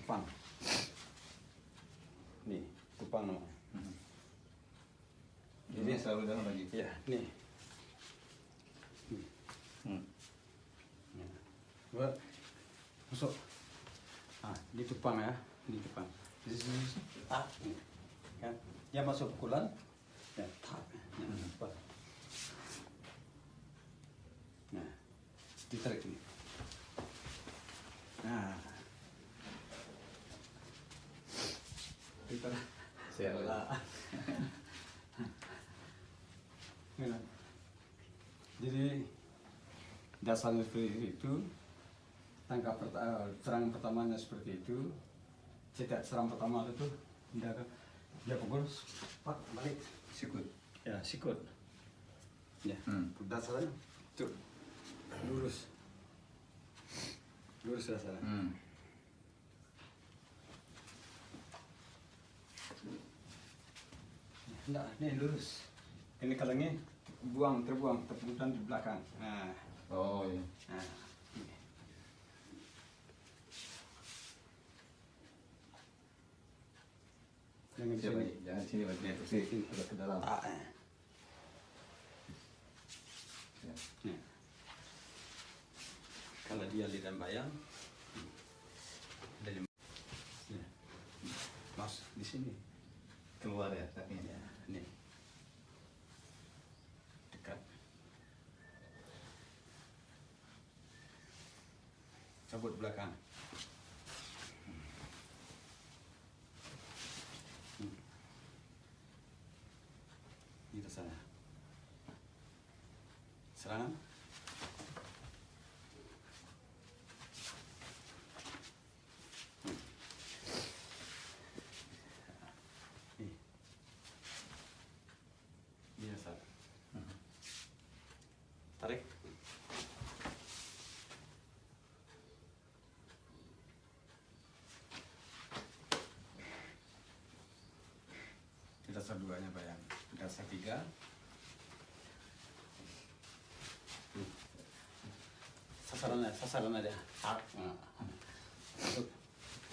tupang. Nih, tupang namanya. Ini selalu dalam lagi. Ya, nih. Buat masuk. Ah, di tupang ya, di tupang. Di sini tak, kan? Dia masuk pukulan, ya tak. Nah, ditarik ini. Nah, ditarik. Siapa? Jadi dasarnya seperti itu, serangan pertamanya seperti itu, setiap serang pertama itu dia pukul, pak balik Sikut. ya sikut, ya dasarnya tuh lurus dasarnya. Enggak, nih lurus. Ini kalengnya terbuang terputar di belakang. Nah, Oh iya. nah. Jangan di Siapa sini. nih? Jangan di sini lagi. Sini, agak ke dalam. Ah, Ya. ya. Kalau dia lidah bayang, dari ya. Mas di sini. Keluar ya kakinya. Ya, nih. Dekat. Cabut belakang. Itu sana. Serangan. Nih. Biasa. Tarik. Dasar duanya bayang. Dasar tiga. Sasaran aja. Tak. Masuk.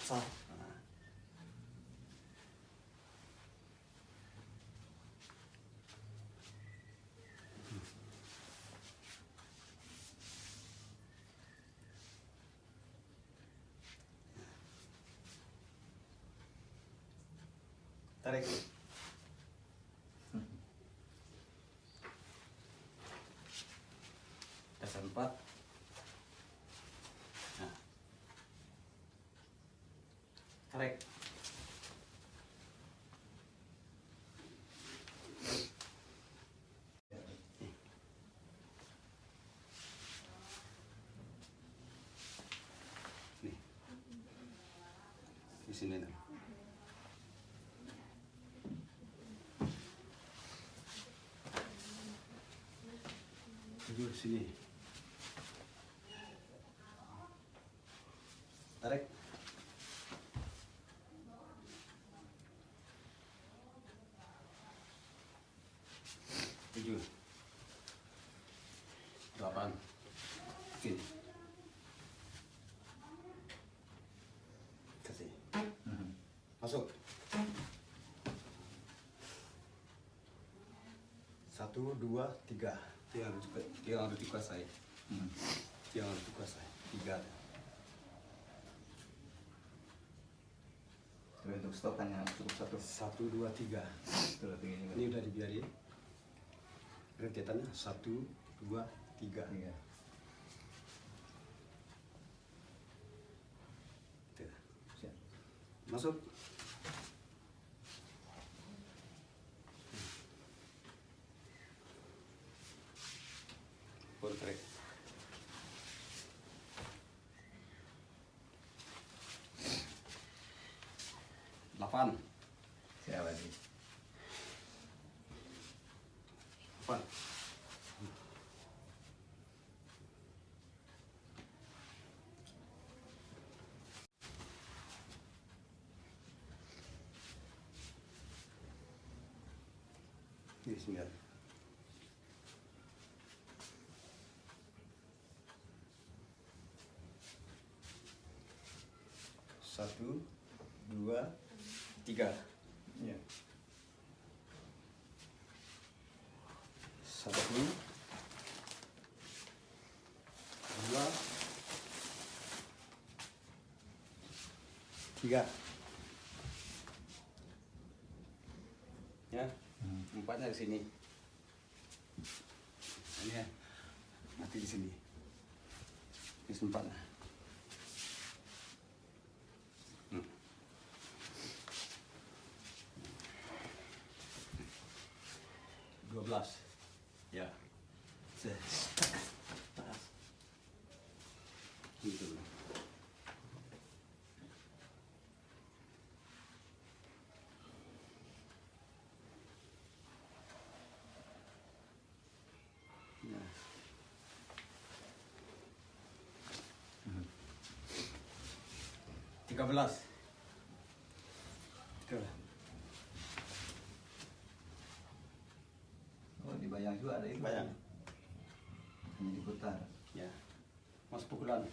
Sah. Tarik. Dasar 4. Nah. Tarik. Nih. Di sini nih. Tujuh sini. Tarik. Tujuh. 8. Sini. Kasih. Masuk. 1, 2, 3. Tiga harus dikuasai. Tiga harus dikuasai. 3. Tapi untuk stop hanya cukup 1. 1, 2, 3. Ini udah dibiarin. Rentetannya 1, 2, 3. Iya. Siap. Masuk. Tarik. 8. Siap lagi. 8. Ini 9. 1, 2, 3. Ya. 1, 2, 3. Ya, 4-nya di sini. Ini ya, mati di sini. Ini 4-nya. 12. Ya. Tas. Gitu. Ya. Tiga belas. Oh, dibayang juga ada ikan. Bayang. Hanya diputar. Ya. Mas pukulan.